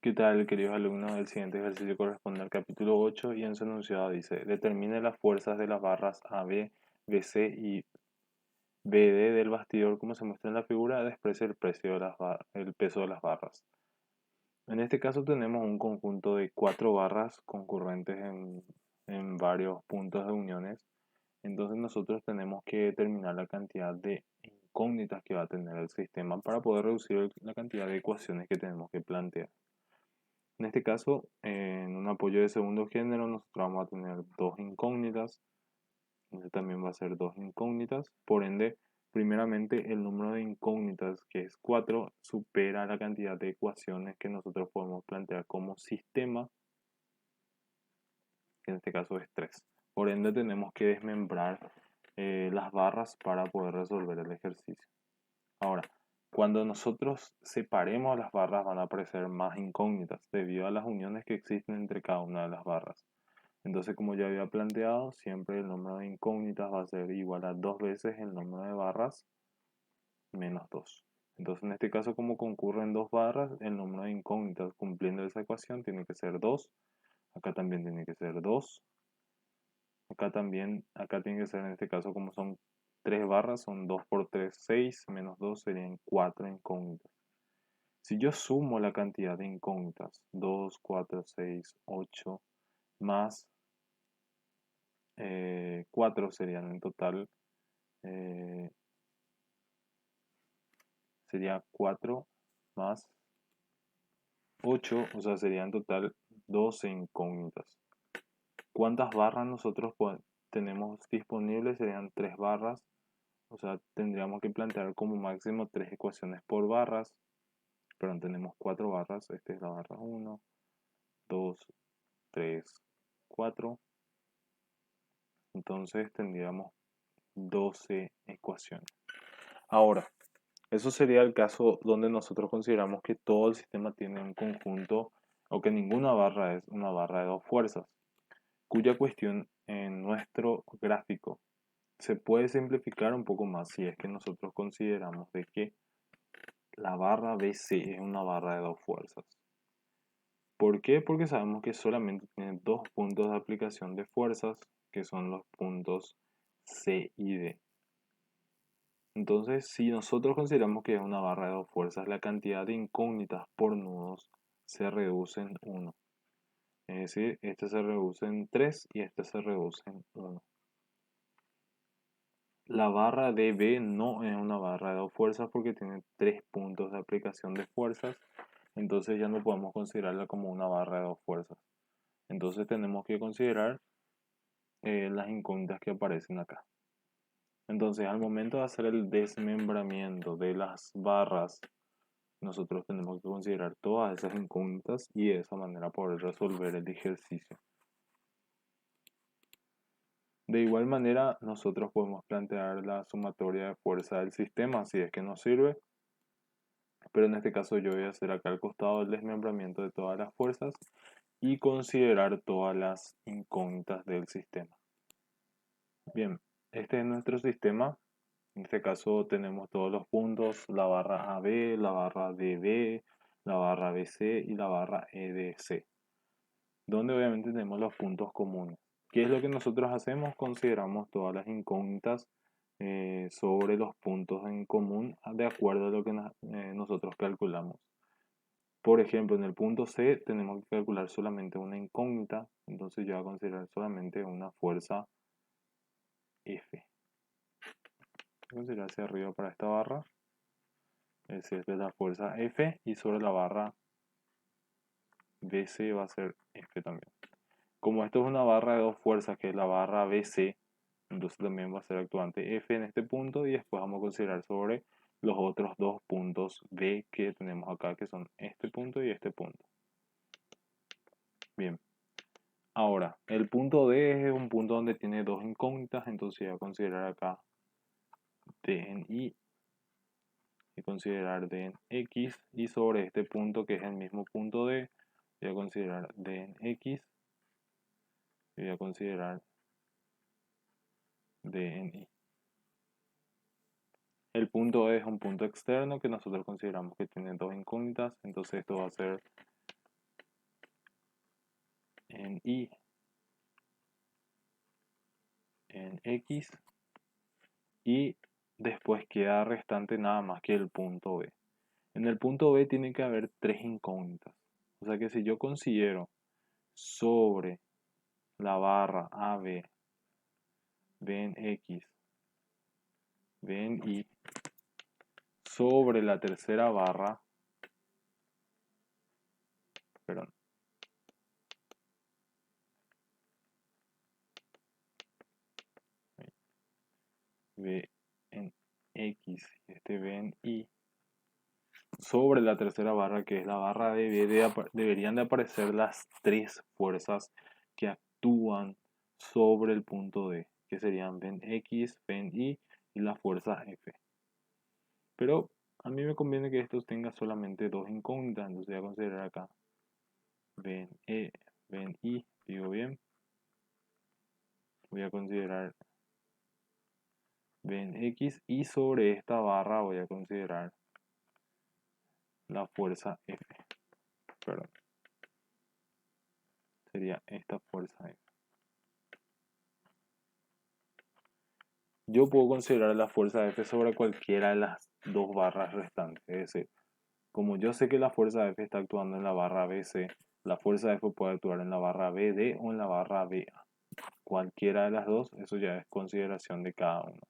¿Qué tal, queridos alumnos? El siguiente ejercicio corresponde al capítulo 8 y en su enunciado dice: determine las fuerzas de las barras AB, BC y BD del bastidor como se muestra en la figura, desprecie el peso de las barras. En este caso tenemos un conjunto de 4 barras concurrentes en varios puntos de uniones. Entonces nosotros tenemos que determinar la cantidad de incógnitas que va a tener el sistema para poder reducir la cantidad de ecuaciones que tenemos que plantear. En este caso, en un apoyo de segundo género, nosotros vamos a tener dos incógnitas. Este también va a ser dos incógnitas. Por ende, primeramente el número de incógnitas, que es 4, supera la cantidad de ecuaciones que nosotros podemos plantear como sistema, que en este caso es 3. Por ende, tenemos que desmembrar las barras para poder resolver el ejercicio. Ahora, cuando nosotros separemos las barras van a aparecer más incógnitas debido a las uniones que existen entre cada una de las barras. Entonces, como ya había planteado, siempre el número de incógnitas va a ser igual a 2 veces el número de barras menos 2. Entonces, en este caso, como concurren dos barras, el número de incógnitas cumpliendo esa ecuación tiene que ser 2. Acá también tiene que ser 2. Acá tiene que ser en este caso, como son 3 barras, son 2 por 3, 6, menos 2 serían 4 incógnitas. Si yo sumo la cantidad de incógnitas, 2, 4, 6, 8, más 4 serían en total, eh, sería 4 más 8, o sea, serían en total 12 incógnitas. ¿Cuántas barras nosotros tenemos disponibles? Serían 3 barras, o sea, tendríamos que plantear como máximo 3 ecuaciones por barras. Perdón, tenemos 4 barras, esta es la barra 1, 2, 3, 4. Entonces tendríamos 12 ecuaciones. Ahora, eso sería el caso donde nosotros consideramos que todo el sistema tiene un conjunto o que ninguna barra es una barra de dos fuerzas, cuya cuestión en nuestro gráfico se puede simplificar un poco más si es que nosotros consideramos de que la barra BC es una barra de dos fuerzas. ¿Por qué? Porque sabemos que solamente tiene dos puntos de aplicación de fuerzas, que son los puntos C y D. Entonces, si nosotros consideramos que es una barra de dos fuerzas, la cantidad de incógnitas por nudos se reduce en 1. Es decir, este se reduce en 3 y este se reduce en 1. La barra DB no es una barra de dos fuerzas porque tiene 3 puntos de aplicación de fuerzas. Entonces ya no podemos considerarla como una barra de dos fuerzas. Entonces tenemos que considerar las incógnitas que aparecen acá. Entonces al momento de hacer el desmembramiento de las barras, nosotros tenemos que considerar todas esas incógnitas y de esa manera poder resolver el ejercicio. De igual manera, nosotros podemos plantear la sumatoria de fuerza del sistema si es que nos sirve. Pero en este caso yo voy a hacer acá al costado el desmembramiento de todas las fuerzas y considerar todas las incógnitas del sistema. Bien, este es nuestro sistema. En este caso tenemos todos los puntos, la barra AB, la barra DB, la barra BC y la barra EDC, donde obviamente tenemos los puntos comunes. ¿Qué es lo que nosotros hacemos? Consideramos todas las incógnitas sobre los puntos en común de acuerdo a lo que nosotros calculamos. Por ejemplo, en el punto C tenemos que calcular solamente una incógnita, entonces yo voy a considerar solamente una fuerza F. Voy a considerar hacia arriba para esta barra. Esa es la fuerza F y sobre la barra BC va a ser F también. Como esto es una barra de dos fuerzas, que es la barra BC, entonces también va a ser actuante F en este punto y después vamos a considerar sobre los otros dos puntos B que tenemos acá, que son este punto y este punto. Bien. Ahora, el punto D es un punto donde tiene dos incógnitas, entonces voy a considerar acá D en Y y considerar D en X, y sobre este punto que es el mismo punto D voy a considerar D en X y voy a considerar D en Y. El punto E es un punto externo que nosotros consideramos que tiene dos incógnitas, entonces esto va a ser en Y en X y después queda restante nada más que el punto B. En el punto B tiene que haber tres incógnitas. O sea que si yo considero sobre la barra AB, B en X, B en Y, sobre la tercera barra, perdón, B en X, este B en Y, sobre la tercera barra, que es la barra de B, deberían de aparecer las tres fuerzas que actúan sobre el punto D, que serían B en X, B en Y y la fuerza F. Pero a mí me conviene que estos tengan solamente dos incógnitas, entonces voy a considerar acá B en E, B en I, digo bien. Voy a considerar B en X y sobre esta barra voy a considerar la fuerza F. Perdón. Sería esta fuerza F. Yo puedo considerar la fuerza F sobre cualquiera de las dos barras restantes. Es decir, como yo sé que la fuerza F está actuando en la barra BC, la fuerza F puede actuar en la barra BD o en la barra BA. Cualquiera de las dos, eso ya es consideración de cada uno.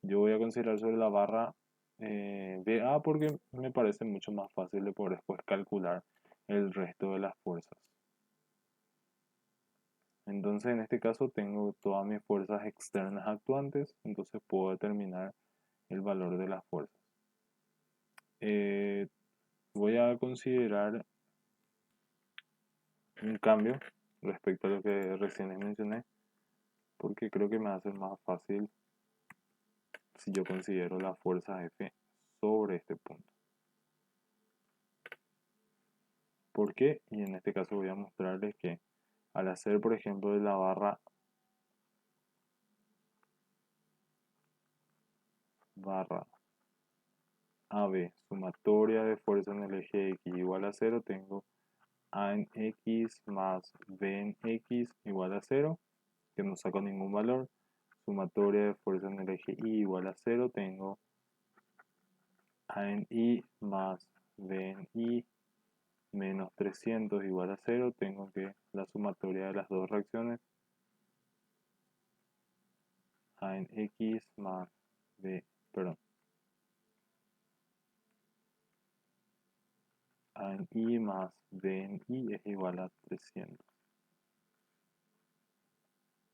Yo voy a considerar sobre la barra BA porque me parece mucho más fácil de poder después calcular el resto de las fuerzas. Entonces en este caso tengo todas mis fuerzas externas actuantes, entonces puedo determinar el valor de las fuerzas. Voy a considerar un cambio respecto a lo que recién les mencioné, porque creo que me va a ser más fácil si yo considero la fuerza F sobre este punto. ¿Por qué? Y en este caso voy a mostrarles que al hacer, por ejemplo, de la barra AB, sumatoria de fuerza en el eje X igual a 0, tengo A en X más B en X igual a 0, que no saco ningún valor. Sumatoria de fuerza en el eje Y igual a 0, tengo A en Y más B en Y menos 300 igual a 0, tengo que la sumatoria de las dos reacciones, A en X más B, perdón, A en Y más B en Y es igual a 300.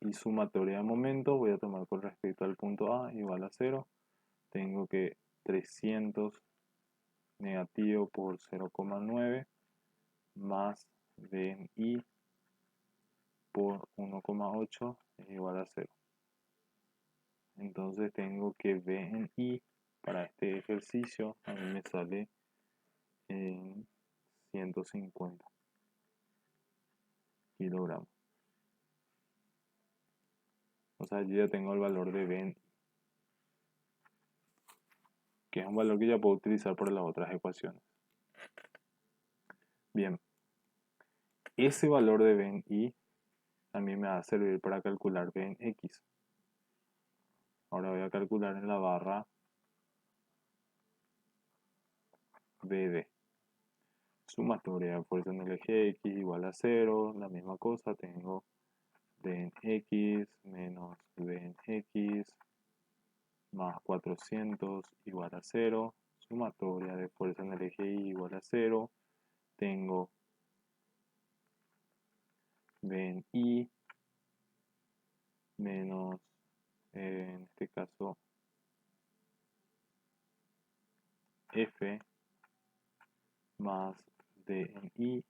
Y sumatoria de momentos voy a tomar con respecto al punto A igual a 0. Tengo que 300 negativo por 0,9 más B en Y por 1,8 es igual a 0. Entonces tengo que B en Y para este ejercicio a mí me sale en 150 kilogramos. O sea, yo ya tengo el valor de B en Y, que es un valor que ya puedo utilizar para las otras ecuaciones. Bien, ese valor de B en Y también me va a servir para calcular B en X. Ahora voy a calcular en la barra BD. Sumatoria de fuerza en el eje X igual a 0. La misma cosa, tengo D en X menos B en X más 400 igual a 0. Sumatoria de fuerza en el eje Y igual a 0. Tengo B en Y menos, en este caso, F más D en Y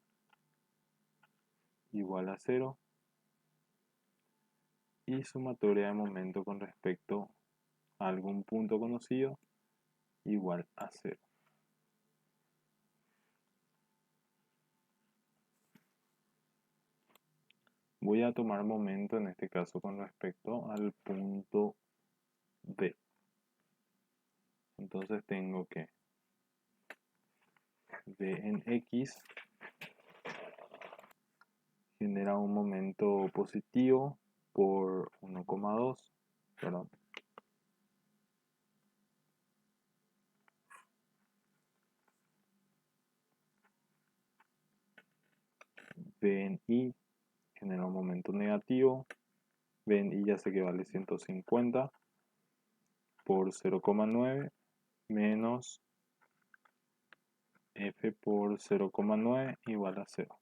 igual a 0. Y sumatoria de momento con respecto a algún punto conocido igual a 0. Voy a tomar momento en este caso con respecto al punto D. Entonces tengo que D en X genera un momento positivo por 1,2, perdón. B en I genera un momento negativo. B en I ya sé que vale 150 por 0,9 menos F por 0,9 igual a 0.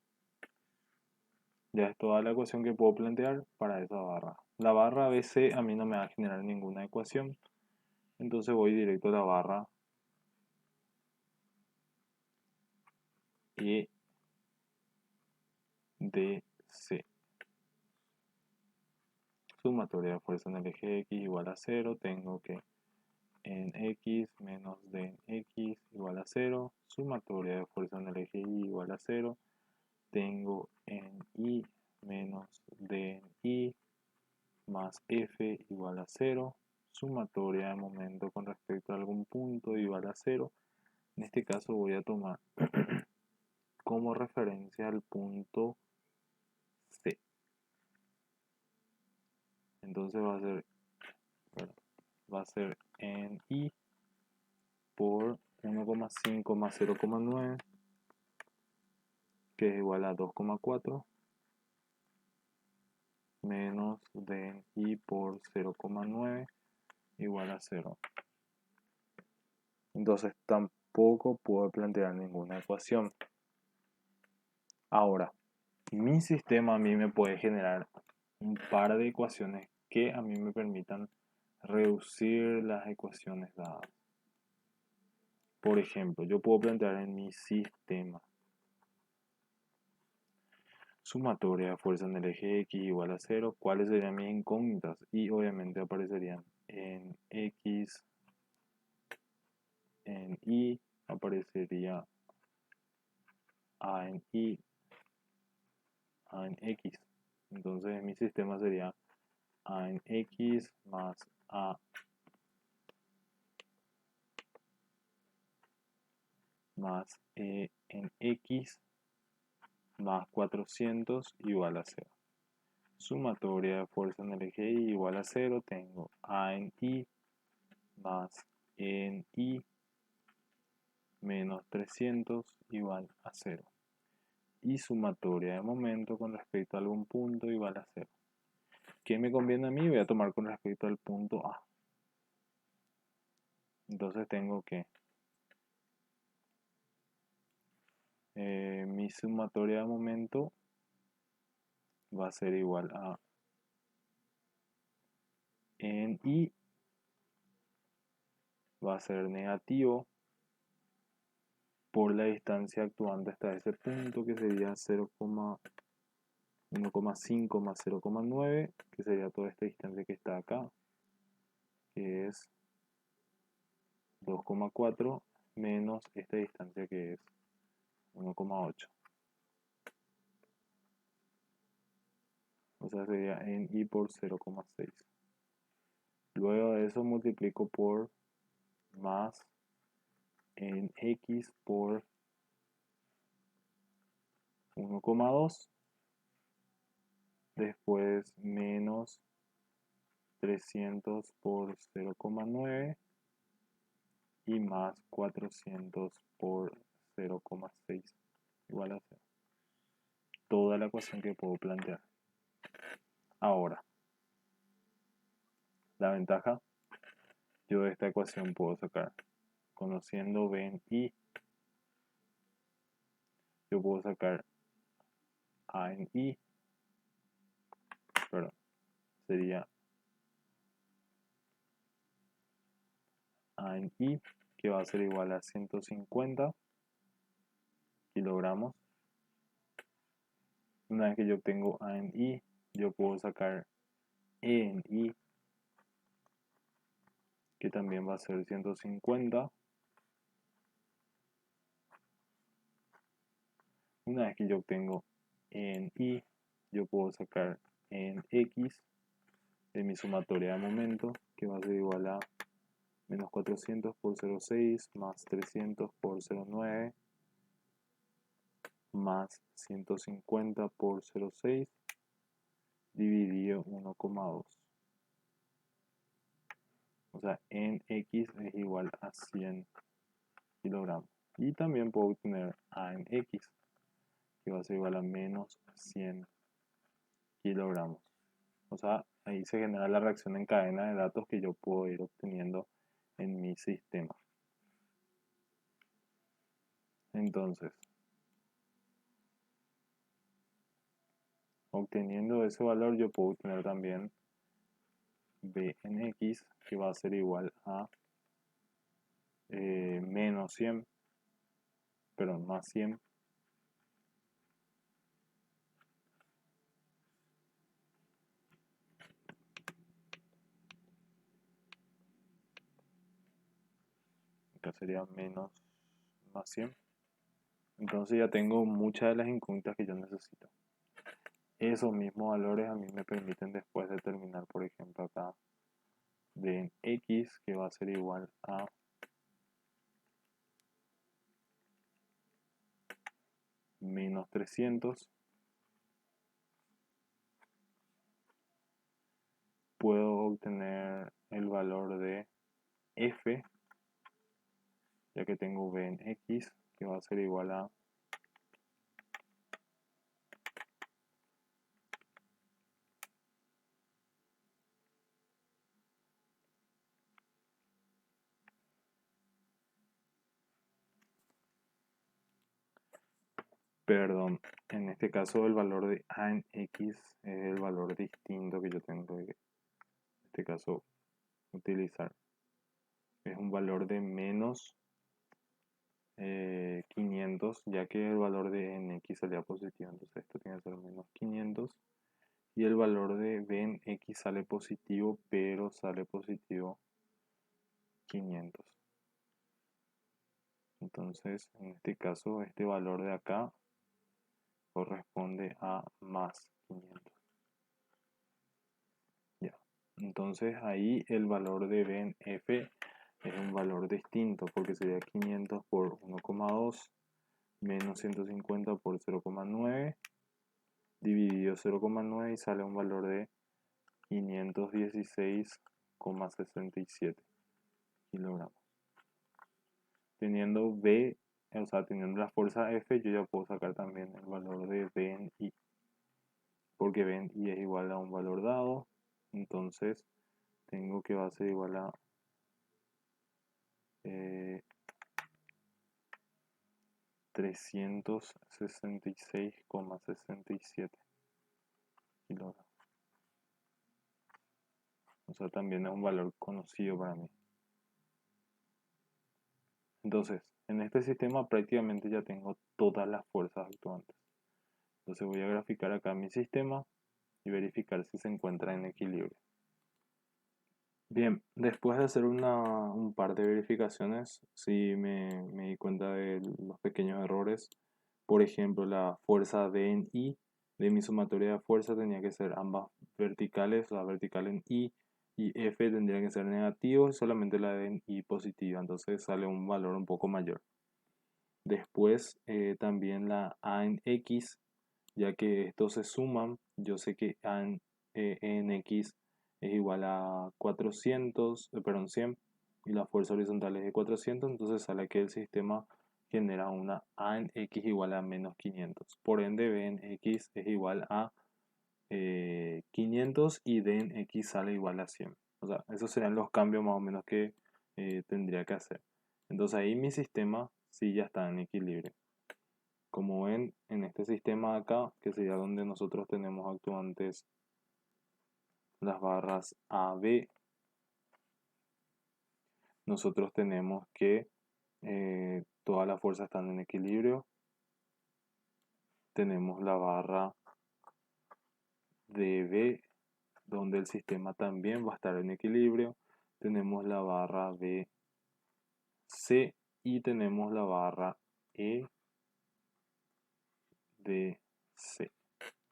Ya es toda la ecuación que puedo plantear para esa barra. La barra BC a mí no me va a generar ninguna ecuación. Entonces voy directo a la barra EDC. Sumatoria de fuerza en el eje X igual a 0. Tengo que en X menos D en X igual a 0. Sumatoria de fuerza en el eje Y igual a 0. Tengo en Y menos D en Y más F igual a 0. Sumatoria de momento con respecto a algún punto igual a 0. En este caso voy a tomar como referencia al punto C. Entonces va a ser en I por 1,5 más 0,9, que es igual a 2,4, menos D en I por 0,9 igual a 0. Entonces tampoco puedo plantear ninguna ecuación. Ahora, mi sistema a mí me puede generar un par de ecuaciones que a mí me permitan reducir las ecuaciones dadas. Por ejemplo, yo puedo plantear en mi sistema sumatoria de fuerza en el eje X igual a 0. ¿Cuáles serían mis incógnitas? Y obviamente aparecerían en X, en Y, aparecería A en Y, A en X. Entonces mi sistema sería A en X más A más E en X más 400 igual a 0. Sumatoria de fuerza en el eje Y igual a 0. Tengo A en Y más E en Y menos 300 igual a 0. Y sumatoria de momento con respecto a algún punto igual a 0. ¿Qué me conviene a mí? Voy a tomar con respecto al punto A. Entonces tengo que mi sumatoria de momento va a ser igual a en I va a ser negativo por la distancia actuante hasta ese punto, que sería 1,5 más 0,9, que sería toda esta distancia que está acá, que es 2,4 menos esta distancia que es 1,8. O sea, sería en I por 0,6. Luego de eso multiplico por más en X por 1,2. Después menos 300 por 0,9 y más 400 por 0,6 igual a 0. Toda la ecuación que puedo plantear. Ahora, la ventaja, yo de esta ecuación puedo sacar, conociendo B en I, yo puedo sacar A en I, perdón, sería A en I, que va a ser igual a 150 kilogramos. Una vez que yo obtengo A en I, yo puedo sacar E en I, que también va a ser 150. Una vez que yo obtengo E en I, yo puedo sacar E en X de mi sumatoria de momento, que va a ser igual a menos 400 por 0,6 más 300 por 0,9 más 150 por 0,6 dividido 1,2. O sea, en X es igual a 100 kilogramos. Y también puedo obtener A en X, que va a ser igual a menos 100 kilogramos. O sea, ahí se genera la reacción en cadena de datos que yo puedo ir obteniendo en mi sistema. Entonces, obteniendo ese valor, yo puedo obtener también B en X, que va a ser igual a menos 100, perdón, más 100. Acá sería menos más 100. Entonces ya tengo muchas de las incógnitas que yo necesito. Esos mismos valores a mí me permiten después determinar, por ejemplo, acá D en X, que va a ser igual a menos 300. Puedo obtener el valor de F, ya que tengo B en X, que va a ser igual a perdón, en este caso el valor de A en X es el valor distinto que yo tengo que, en este caso, utilizar. Es un valor de menos 500, ya que el valor de en X salía positivo, entonces esto tiene que ser menos 500. Y el valor de B en X sale positivo, pero sale positivo 500. Entonces, en este caso, este valor de acá corresponde a más 500. Ya. Entonces, ahí el valor de B en F es un valor distinto, porque sería 500 por 1,2 menos 150 por 0,9 dividido 0,9 y sale un valor de 516,67 kilogramos. Teniendo B, o sea, teniendo la fuerza F, yo ya puedo sacar también el valor de B en I. Porque B en I es igual a un valor dado, entonces tengo que va a ser igual a 366,67 kilogramos. O sea, también es un valor conocido para mí. Entonces, en este sistema prácticamente ya tengo todas las fuerzas actuantes. Entonces voy a graficar acá mi sistema y verificar si se encuentra en equilibrio. Bien, después de hacer un par de verificaciones, sí me di cuenta de los pequeños errores. Por ejemplo, la fuerza D en I de mi sumatoria de fuerza tenía que ser ambas verticales, la vertical en I y F tendría que ser negativos, solamente la D en I positiva, entonces sale un valor un poco mayor. Después también la A en X, ya que estos se suman, yo sé que A en X es igual a 400, perdón, 100 y la fuerza horizontal es de 400, entonces sale que el sistema genera una A en X igual a menos 500. Por ende, B en X es igual a 500 y D en X sale igual a 100. O sea, esos serían los cambios más o menos que tendría que hacer. Entonces ahí mi sistema sí ya está en equilibrio. Como ven en este sistema de acá, que sería donde nosotros tenemos actuantes las barras A, B, nosotros tenemos que todas las fuerzas están en equilibrio. Tenemos la barra de B, donde el sistema también va a estar en equilibrio. Tenemos la barra B, C y tenemos la barra E, B, C.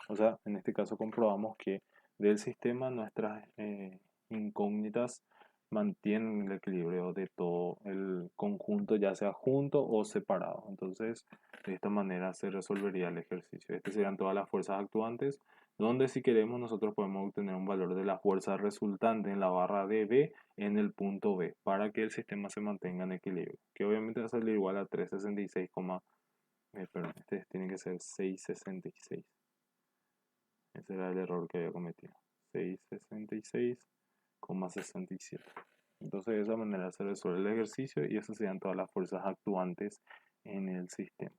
O sea, en este caso comprobamos que del sistema nuestras incógnitas mantienen el equilibrio de todo el conjunto, ya sea junto o separado. Entonces, de esta manera se resolvería el ejercicio. Estas serían todas las fuerzas actuantes, donde si queremos nosotros podemos obtener un valor de la fuerza resultante en la barra de B en el punto B para que el sistema se mantenga en equilibrio, que obviamente va a salir igual a 366, perdón, este tiene que ser 666. Ese era el error que había cometido. 666,67. Entonces de esa manera se resuelve el ejercicio y esas serían todas las fuerzas actuantes en el sistema.